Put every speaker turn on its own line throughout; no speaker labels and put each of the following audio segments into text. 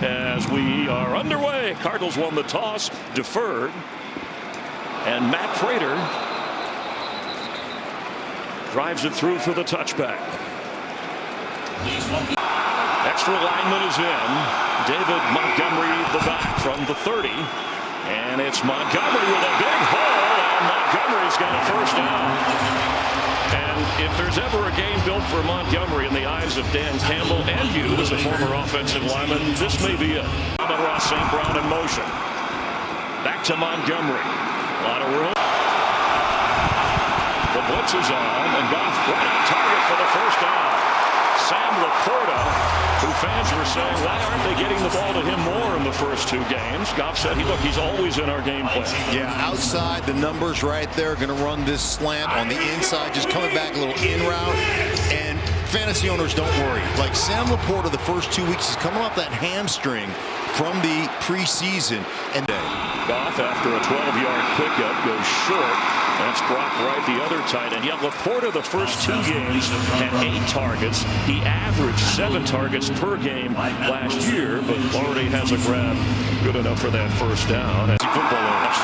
as we are underway. Cardinals won the toss, deferred, and Matt Prater drives it through for the touchback. Extra lineman is in. David Montgomery, the back from the 30. And it's Montgomery with a big hole, and Montgomery's got a first down. And if there's ever a game built for Montgomery in the eyes of Dan Campbell and you as a former offensive lineman, this may be it. Ross St. Brown in motion. Back to Montgomery. A lot of room. The blitz is on, and Goff right on target for the first down. Sam Laporta, who fans were saying, why aren't they getting the ball to him more in the first two games? Goff said, look, he's always in our game plan.
Yeah, outside, the numbers right there, going to run this slant on the inside, just coming back a little in route. And fantasy owners, don't worry. Like Sam Laporta, the first 2 weeks, he's coming off that hamstring from the preseason. And
Goff, after a 12-yard pickup, goes short. That's Brock Wright, the other tight end. Yeah, Laporta, the first two games, had 8 targets. He averaged 7 targets per game last year, but already has a grab good enough for that first down. As football owners.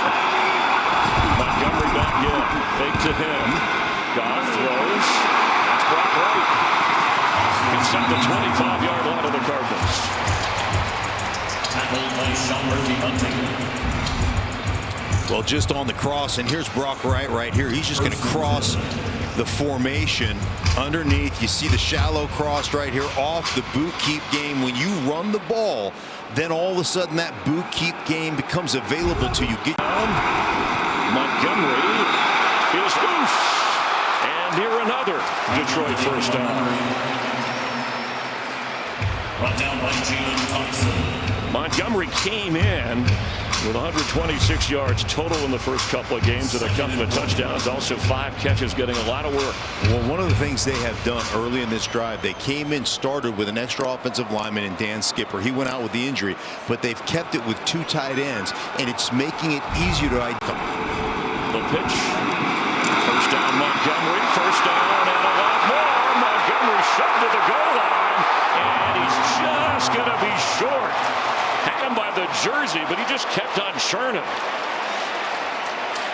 Montgomery back in. Fake to him. Goff throws. That's Brock Wright. Inside the 25-yard line of the Cardinals.
Tackled by Sean Hunting.
Well, just on the cross, and here's Brock Wright right here. He's just going to cross the formation underneath. You see the shallow cross right here off the boot keep game. When you run the ball, then all of a sudden that boot keep game becomes available to you.
Montgomery is loose. And here another Detroit first down.
Brought down by Jalen Thompson.
Montgomery came in with 126 yards total in the first couple of games that have come to touchdowns. Also 5 catches, getting a lot of work.
Well, one of the things they have done early in this drive, they came in, started with an extra offensive lineman in Dan Skipper. He went out with the injury, but they've kept it with 2 tight ends, and it's making it easier to identify.
The pitch. First down, Montgomery. First down, and a lot more. Montgomery shoved to the goal line, and he's just going to be short. Had him by the jersey, but he just kept on churning.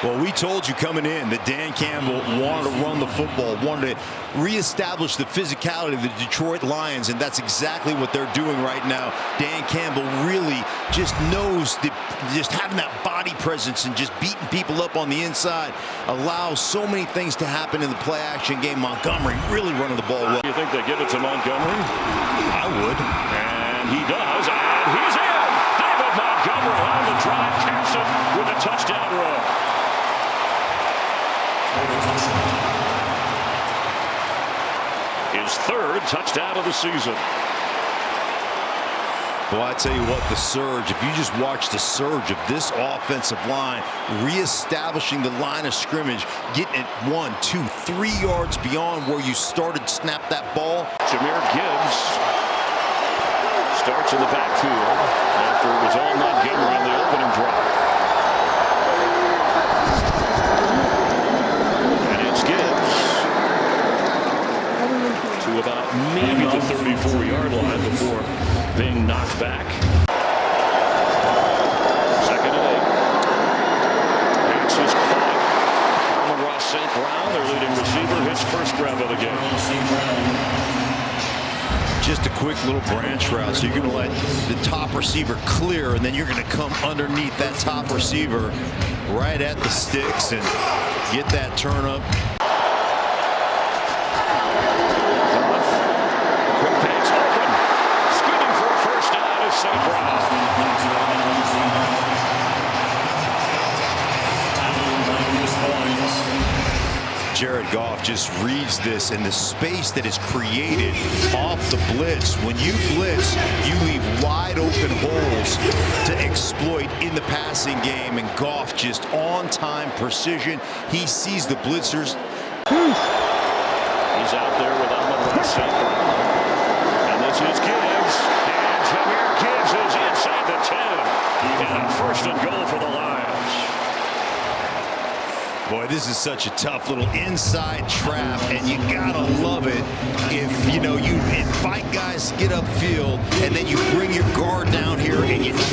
Well, we told you coming in that Dan Campbell wanted to run the football, wanted to reestablish the physicality of the Detroit Lions, and that's exactly what they're doing right now. Dan Campbell really just knows that just having that body presence and just beating people up on the inside allows so many things to happen in the play-action game. Montgomery really running the ball well.
Do you think they give it to Montgomery?
I would.
And he does, and he's in. David Montgomery on the drive, caps it with a touchdown run. His 3rd touchdown of the season.
Well, I tell you what, the surge, if you just watch the surge of this offensive line, reestablishing the line of scrimmage, getting it 1, 2, 3 yards beyond where you started to snap that ball.
Jahmyr Gibbs starts in the backfield after it was all Montgomery in the opening drive. And it's Gibbs to about maybe the 34-yard line before being knocked back. 2nd and 8. Hicks is caught. Ross St. Brown, their leading receiver, his first grab of the game.
Just a quick little branch route. So you're going to let the top receiver clear, and then you're going to come underneath that top receiver right at the sticks and get that turn up.
Quick pass open. Speeding for a first down is St. Brown.
Jared Goff just reads this, and the space that is created off the blitz. When you blitz, you leave wide open holes to exploit in the passing game, and Goff just on-time precision. He sees the blitzers.
He's out there with Ross St. Brown. And this is Gibbs. And Jahmyr Gibbs is inside the 10. And a 1st and goal for the Lions.
Boy, this is such a tough little inside trap, and you gotta love it if, you invite guys to get upfield, and then you bring your guard down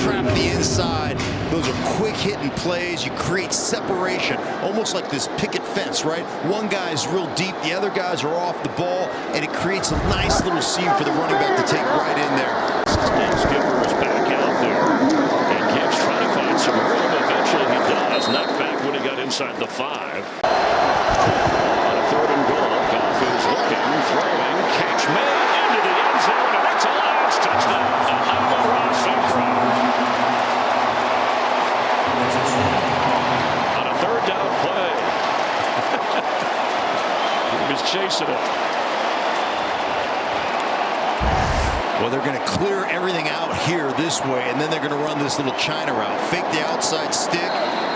trap the inside. Those are quick hitting plays. You create separation, almost like this picket fence, right? One guy's real deep, the other guys are off the ball, and it creates a nice little seam for the running back to take right in there.
Skipper is back out there, and Gibbs trying to find some room. Eventually he does. Knocked back when he got inside the 5. On a 3rd and goal, Goff is looking, throwing, catch made into the end zone, and it's a Lions touchdown. On a 3rd down play. He was chasing it.
Well, they're going to clear everything out here this way, and then they're going to run this little China route. Fake the outside stick,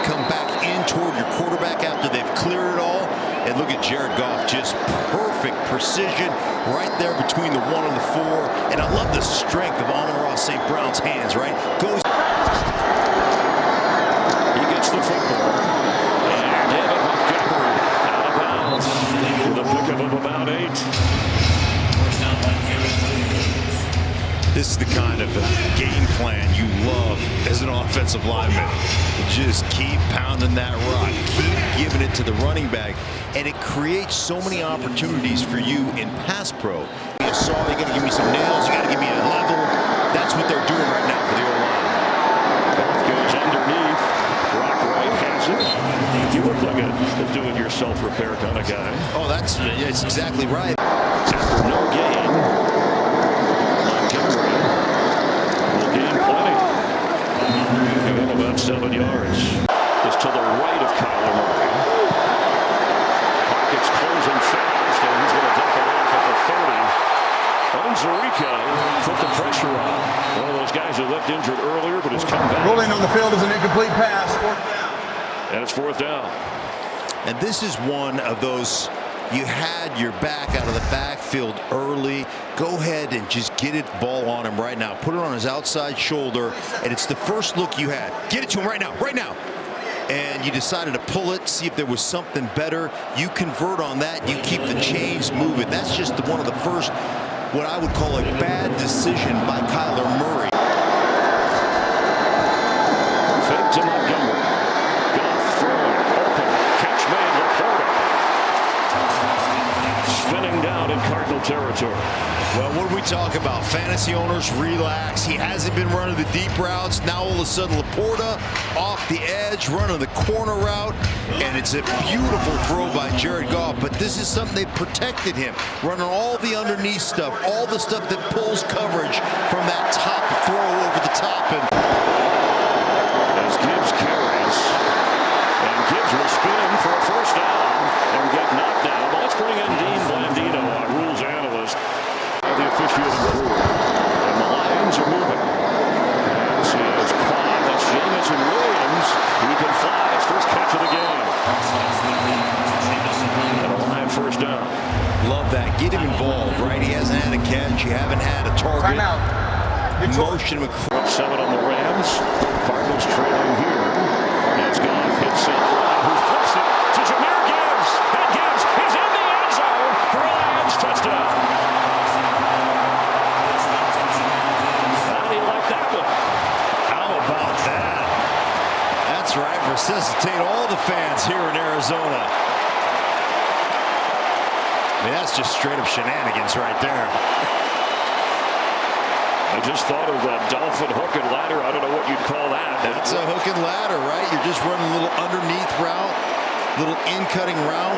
come back in toward your quarterback after they've cleared it all. And look at Jared Goff, just perfect precision right there between the 1 and the 4. And I love the strength of Amon-Ra St. Brown's hands, right? Goes.
He gets the football. And David Montgomery out of bounds with a pickup of about 8.
This is the kind of game plan you love as an offensive lineman. Just keep pounding that rock, keep giving it to the running back, and it creates so many opportunities for you in pass pro. You saw, you got to give me some nails, you got to give me a level. That's what they're doing right now for the O-line.
Goff goes underneath. Brock Wright has it. You look like a do-it-yourself repair kind of guy.
Oh, that's exactly right.
After no gain. Will gain plenty. And about 7 yards. Is to the right of Kyler Murray. Pockets closing fast, and he's going to dump it off at the 30. Onzarika put the pressure on. One of those guys who left injured earlier, but has come back.
Rolling on the field is an incomplete pass. 4th down.
And it's 4th down.
And this is one of those. You had your back out of the backfield early. Go ahead and just get it ball on him right now. Put it on his outside shoulder, and it's the first look you had. Get it to him right now, right now. And you decided to pull it, see if there was something better. You convert on that, you keep the chains moving. That's just one of the first, what I would call a bad decision by Kyler Murray.
Fake to Montgomery. Goff throwing, open, catch made, Laporta. Spinning down in Cardinal territory.
Well, what do we talk about? Fantasy owners, relax. He hasn't been running the deep routes. Now all of a sudden Laporta off the edge, running the corner route, and it's a beautiful throw by Jared Goff. But this is something they protected him, running all the underneath stuff, all the stuff that pulls coverage from that top throw over the top. And
as Gibbs carries, and Gibbs will spin for a 1st down and get knocked down. Well, let's bring in Dean Blandino, our rules analyst, the officiating crew. And the Lions are moving. And see as Cobb, that's Jamison Williams. He can fly his first catch of the game. And a Lion 1st down.
love that. Get him involved, right? He hasn't had a catch. You haven't had a target.
Timeout.
Motion him across.
7 on the Rams. Cardinals trailing here. It's Goff. Hits it. Who flips it to Jahmyr Gibbs. And Gibbs is in the end zone for a Lions touchdown. How do you like that one?
How about that? That's right. Resuscitate all the fans here in Arizona. I mean, that's just straight up shenanigans right there.
I just thought of that dolphin hook and ladder. I don't know what you'd call that.
That's a hook and ladder, right? You're just running a little underneath route, little in-cutting route.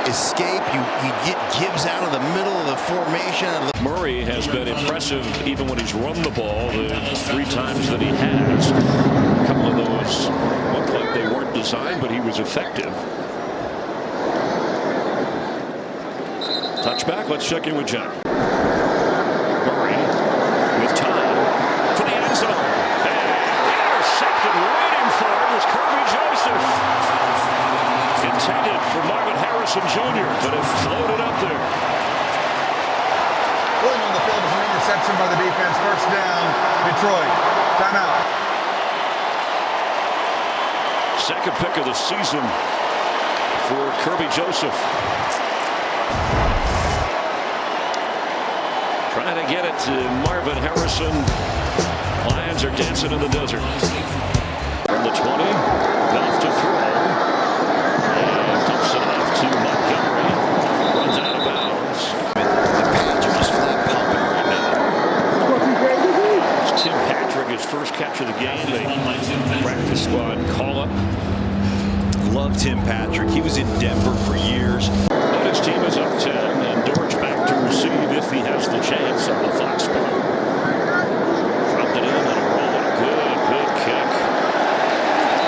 Escape. You get Gibbs out of the middle of the formation.
Murray has been impressive even when he's run the ball the 3 times that he has. A couple of those looked like they weren't designed, but he was effective. Touchback. Let's check in with John. Murray with time for the end zone. And intercepted, waiting for it was Kirby Joseph. Intended for Marvin Harrison Jr., but it floated up there.
Rolling on the field is an interception by the defense. 1st down, Detroit. Timeout.
Second pick of the season for Kirby Joseph. Trying trying to get it to Marvin Harrison. Lions are dancing in the desert. From the 20, off to throw. And dumps it off to Montgomery. Runs out of bounds.
The pads are just flat popping right now.
It's Tim Patrick, his first catch of the game. The practice squad call up.
Love Tim Patrick. He was in Denver for years.
But his team is up 10, and Dortch back to receive if he has the chance on the Fox spot. Dropped it in and a roll. Good kick.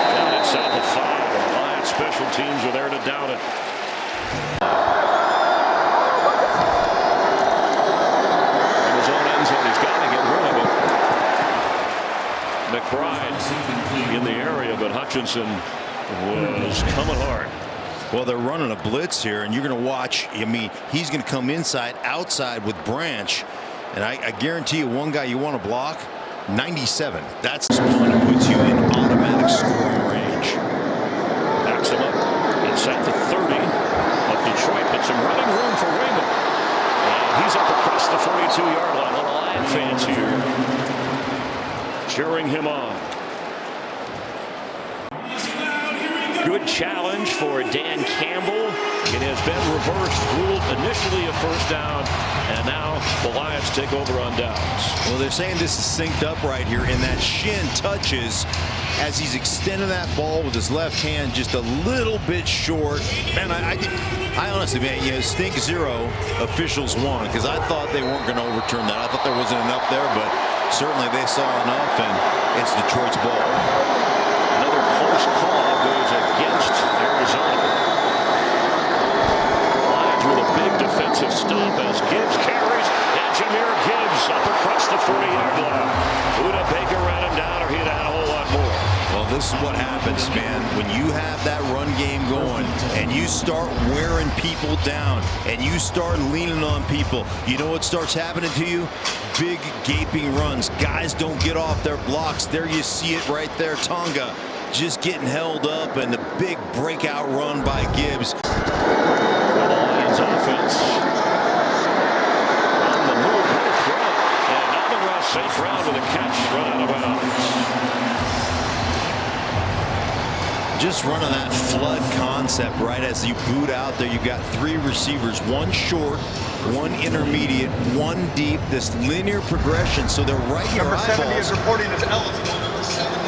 Down inside the 5. The Lions special teams are there to down it. In his own end zone, he's got to get rid of it. McBride in the area, but Hutchinson was coming hard.
Well, they're running a blitz here, and you're going to watch. I mean, he's going to come inside, outside with Branch, and I guarantee you, one guy you want to block, 97. That's the one that puts you in automatic scoring range.
Backs him up inside the 30 of Detroit, but some running room for Raymond. And he's up across the 42-yard line. A lot of Lion fans here cheering him on. Good challenge for Dan Campbell. It has been reversed, ruled initially a first down, and now the Lions take over on downs.
Well, they're saying this is synced up right here, and that shin touches as he's extending that ball with his left hand just a little bit short. Man, I honestly, man, stink zero, officials won, because I thought they weren't going to overturn that. I thought there wasn't enough there, but certainly they saw enough, and it's Detroit's ball.
Another close call goes against Arizona. Lions with a big defensive stop as Gibbs carries, and Jahmyr Gibbs up across the 40-yard line. Buda Baker ran him down, or he'd had a whole lot more.
Well, this is what happens, man. When you have that run game going and you start wearing people down and you start leaning on people, you know what starts happening to you? Big gaping runs. Guys don't get off their blocks. There you see it right there. Tonga just getting held up, and the big breakout run by Gibbs.
The Lions offense on the move right front, and Amon-Ra St. Brown with a catch run out of bounds.
Just running that flood concept right as you boot out there. You've got 3 receivers, 1 short, 1 intermediate, 1 deep. This linear progression, so they're right in your
Number 70
eyeballs.
is reporting as eligible. Number 70.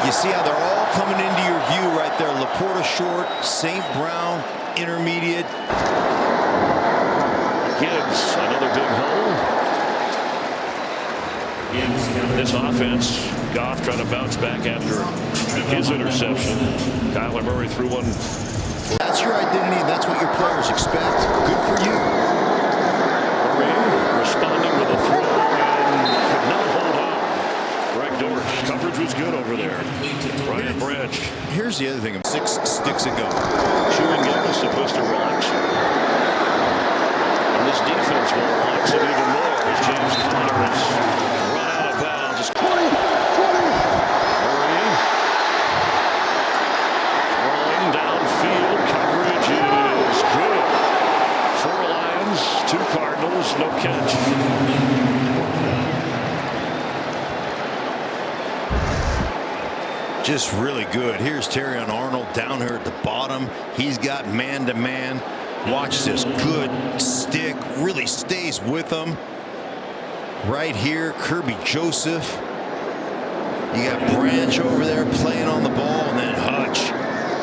You see how they're all coming into your view right there. Laporta short, St. Brown intermediate.
Gibbs, another big hole. This offense, Goff trying to bounce back after his interception. Kyler Murray threw one.
That's your identity, and that's what your players expect. Good for you.
Murray responding with a throw and could not hold on. Greg Dortch, coverage was good over there. Brian Branch.
Here's the other thing. 6 sticks ago.
Chewing gum is supposed to relax you. And this defense will relax it even more as James Conner is run out of bounds. It's 20. Murray throwing downfield. Coverage is good. 4 Lions, 2 Cardinals, no catch.
Just really good. Here's Terrion Arnold down here at the bottom. He's got man-to-man. Watch this. Good stick. Really stays with him. Right here, Kirby Joseph. You got Branch over there playing on the ball, and then Hutch.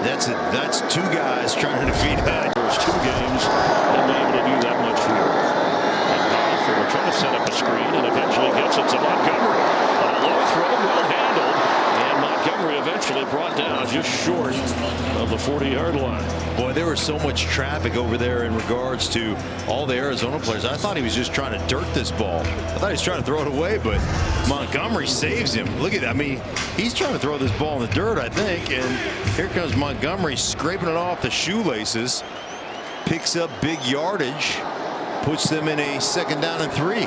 That's 2 guys trying to defeat Hutch.
First 2 games, they'll be able to do that much here. And Goff will try to set up a screen and eventually gets it to Montgomery. On a low throw, well handled. And Montgomery eventually brought down just short of the 40-yard line.
Boy, there was so much traffic over there in regards to all the Arizona players. I thought he was just trying to dirt this ball. I thought he was trying to throw it away, but Montgomery saves him. Look at that. I mean, he's trying to throw this ball in the dirt, I think. And here comes Montgomery scraping it off the shoelaces. Picks up big yardage. Puts them in a 2nd down and 3.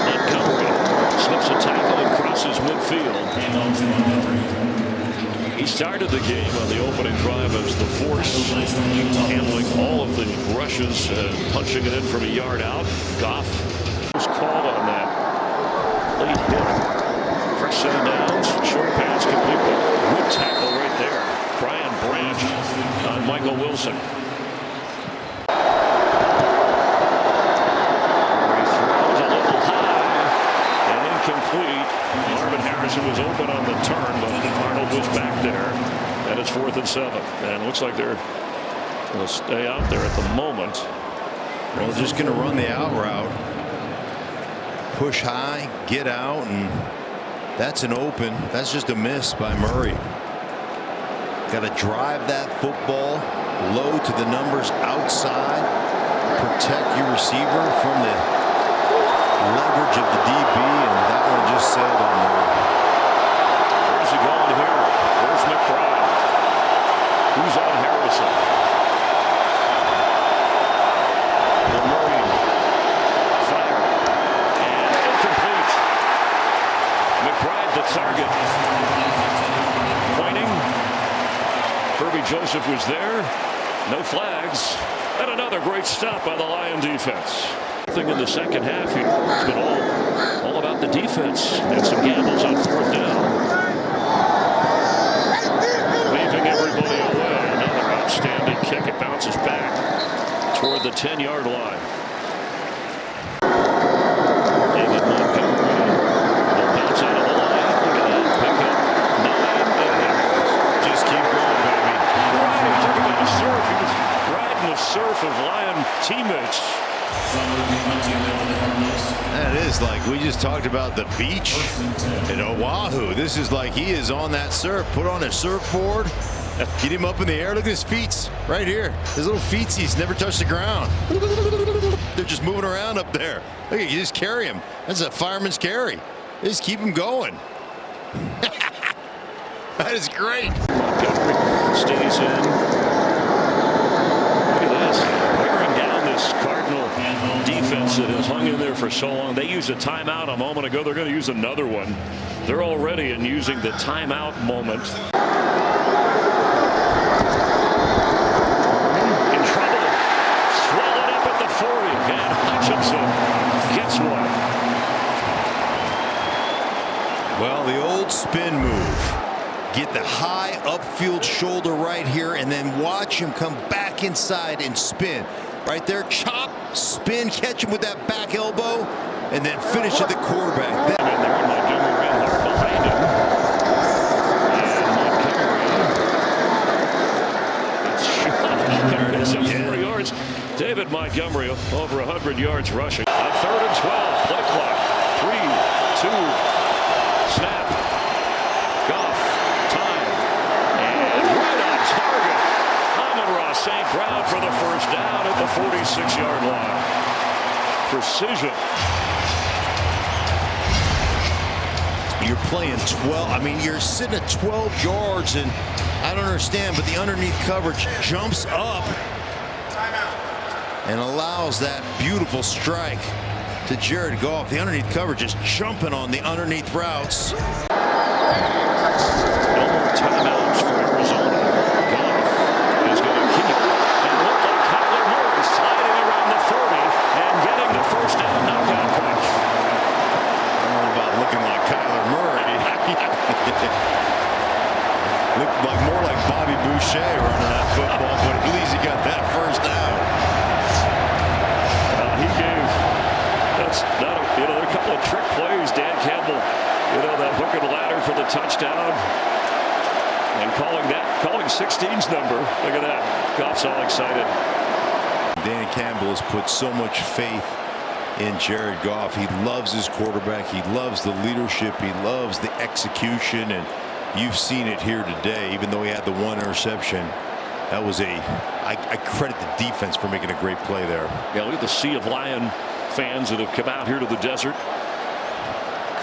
Montgomery slips a tackle and crosses midfield. He started the game on the opening drive as the force, handling all of the rushes and punching it in from a yard out. Goff was called on that late hit. First set of downs, short pass complete, but good tackle right there. Brian Branch on Michael Wilson. He throws a little high and incomplete. Marvin Harrison was open on the turn, but Arnold was back there, and it's 4th and 7. And it looks like they're going to stay out there at the moment.
Well, just going to run the out route. Push high, get out, and that's an open. That's just a miss by Murray. Got to drive that football low to the numbers outside. Protect your receiver from the leverage of the DB, and that one just sailed on there.
Where's he going here? Where's McBride? Who's on Harrison? The Murray fire and incomplete. McBride the target. Pointing. Kirby Joseph was there. No flags. And another great stop by the Lion defense. Nothing in the second half here. It's been all about the defense and some gambles on 4th down. Leaving everybody away. Another outstanding kick. It bounces back toward the 10-yard line. David Montgomery will bounce out of the line. Look at that. Pick up 9. Just keep going, baby. Right. Talking about the surf. He was riding the surf of Lion teammates.
That is like we just talked about the beach in Oahu. This is like he is on that surf. Put on a surfboard. Get him up in the air. Look at his feet right here. His little feetsies never touch the ground. They're just moving around up there. Look at you, just carry him. That's a fireman's carry. Just keep him going. That is great.
Montgomery stays in. Look at this. Wearing down this Cardinal defense that has hung in there for so long. They used a timeout a moment ago. They're going to use another one. They're already in using the timeout moment. In trouble. Swallowed up at the 40. And Hutchinson gets one.
Well, the old spin move. Get the high upfield shoulder right here and then watch him come back inside and spin. Right there, chop, spin, catch him with that back elbow, and then finish at the quarterback.
And there, Montgomery ran hard behind him. And Montgomery gets shoved. There it is, 4 yards. David Montgomery over 100 yards rushing. On 3rd and 12, play clock. 3, 2, snap. Goff, time, and right on target. Amon-Ra St. Brown for the first down at the 46-yard line. Precision.
You're playing 12. I mean, you're sitting at 12 yards, and I don't understand, but the underneath coverage jumps up and allows that beautiful strike to Jared Goff. The underneath coverage is jumping on the underneath routes.
No more timeouts for Arizona. Goff is going to keep and look like Kyler Murray sliding around the 40 and getting the first down knockout punch.
I don't know about looking like Kyler Murray. Looked like more like Bobby Boucher running that football, but at least he got that first down.
He gave not a couple of trick plays. Dan Campbell, that hook and ladder for the touchdown, and calling 16's number. Look at that. Goff's all excited.
Dan Campbell has put so much faith in Jared Goff. He loves his quarterback. He loves the leadership. He loves the execution, and you've seen it here today. Even though he had the one interception, that was I credit the defense for making a great play there.
Yeah, look at the sea of Lion fans that have come out here to the desert.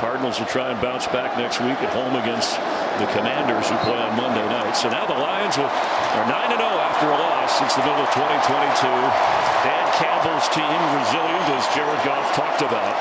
Cardinals will try and bounce back next week at home against the Commanders, who play on Monday night. So now the Lions are 9-0 after a loss since the middle of 2022. Dan Campbell's team resilient, as Jared Goff talked about.